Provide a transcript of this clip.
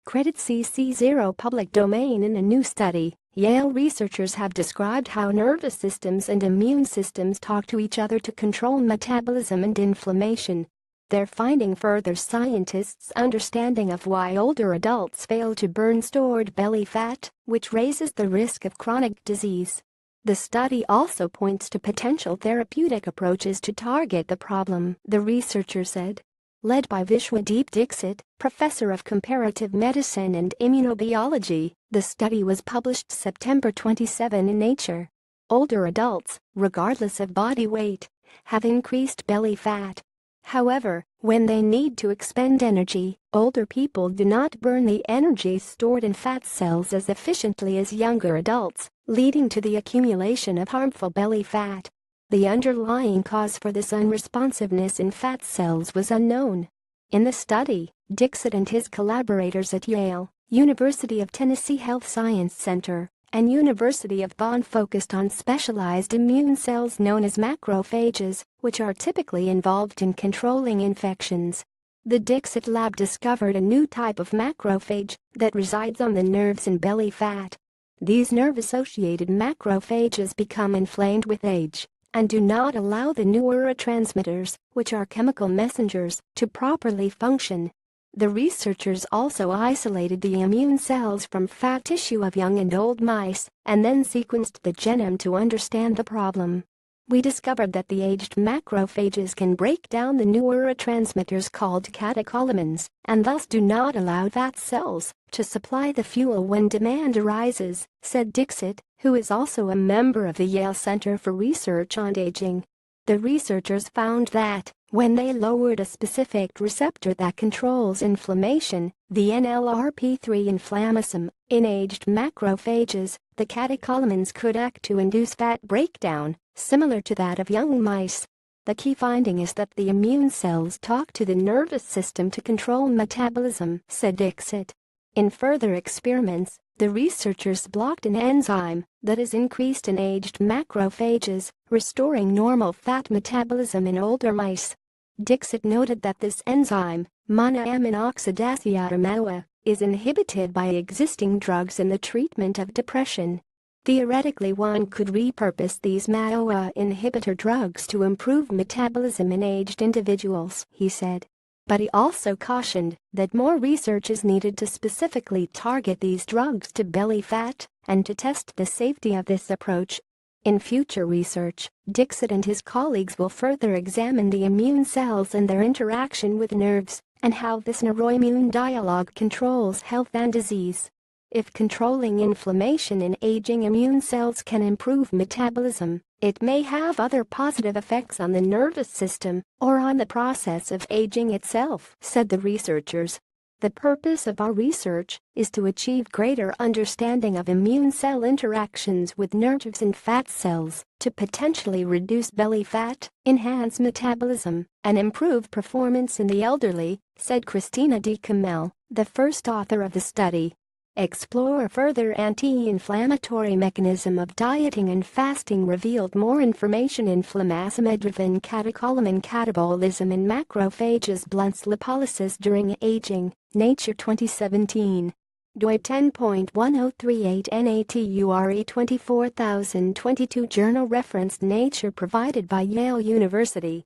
Credit CC0 public domain. In a new study, Yale researchers have described how nervous systems and immune systems talk to each other to control metabolism and inflammation. Their finding furthers scientists' understanding of why older adults fail to burn stored belly fat, which raises the risk of chronic disease. The study also points to potential therapeutic approaches to target the problem, the researcher said. Led by Vishwadeep Dixit, professor of comparative medicine and immunobiology, the study was published September 27 in Nature. Older adults, regardless of body weight, have increased belly fat. However, when they need to expend energy, older people do not burn the energy stored in fat cells as efficiently as younger adults, leading to the accumulation of harmful belly fat. The underlying cause for this unresponsiveness in fat cells was unknown. In the study, Dixit and his collaborators at Yale, University of Tennessee Health Science Center, and University of Bonn focused on specialized immune cells known as macrophages, which are typically involved in controlling infections. The Dixit lab discovered a new type of macrophage that resides on the nerves and belly fat. These nerve-associated macrophages become inflamed with age and do not allow the neurotransmitters, which are chemical messengers, to properly function. The researchers also isolated the immune cells from fat tissue of young and old mice and then sequenced the genome to understand the problem. We discovered that the aged macrophages can break down the neurotransmitters called catecholamines and thus do not allow fat cells to supply the fuel when demand arises, said Dixit, who is also a member of the Yale Center for Research on Aging. The researchers found that, when they lowered a specific receptor that controls inflammation, the NLRP3 inflammasome, in aged macrophages, the catecholamines could act to induce fat breakdown, similar to that of young mice. The key finding is that the immune cells talk to the nervous system to control metabolism, said Dixit. In further experiments, the researchers blocked an enzyme that is increased in aged macrophages, restoring normal fat metabolism in older mice. Dixit noted that this enzyme, monoaminoxidase MAOA, is inhibited by existing drugs in the treatment of depression. Theoretically, one could repurpose these MAOA inhibitor drugs to improve metabolism in aged individuals, he said. But he also cautioned that more research is needed to specifically target these drugs to belly fat and to test the safety of this approach. In future research, Dixit and his colleagues will further examine the immune cells and their interaction with nerves and how this neuroimmune dialogue controls health and disease. If controlling inflammation in aging immune cells can improve metabolism, it may have other positive effects on the nervous system or on the process of aging itself, said the researchers. The purpose of our research is to achieve greater understanding of immune cell interactions with nerves and fat cells to potentially reduce belly fat, enhance metabolism, and improve performance in the elderly, said Christina D. Kamel, the first author of the study. Explore further anti-inflammatory mechanism of dieting and fasting revealed more information. Inflammasome-driven catecholamine catabolism in macrophages blunts lipolysis during aging. Nature 2017. doi 10.1038 NATURE 24022 Journal referenced Nature provided by Yale University.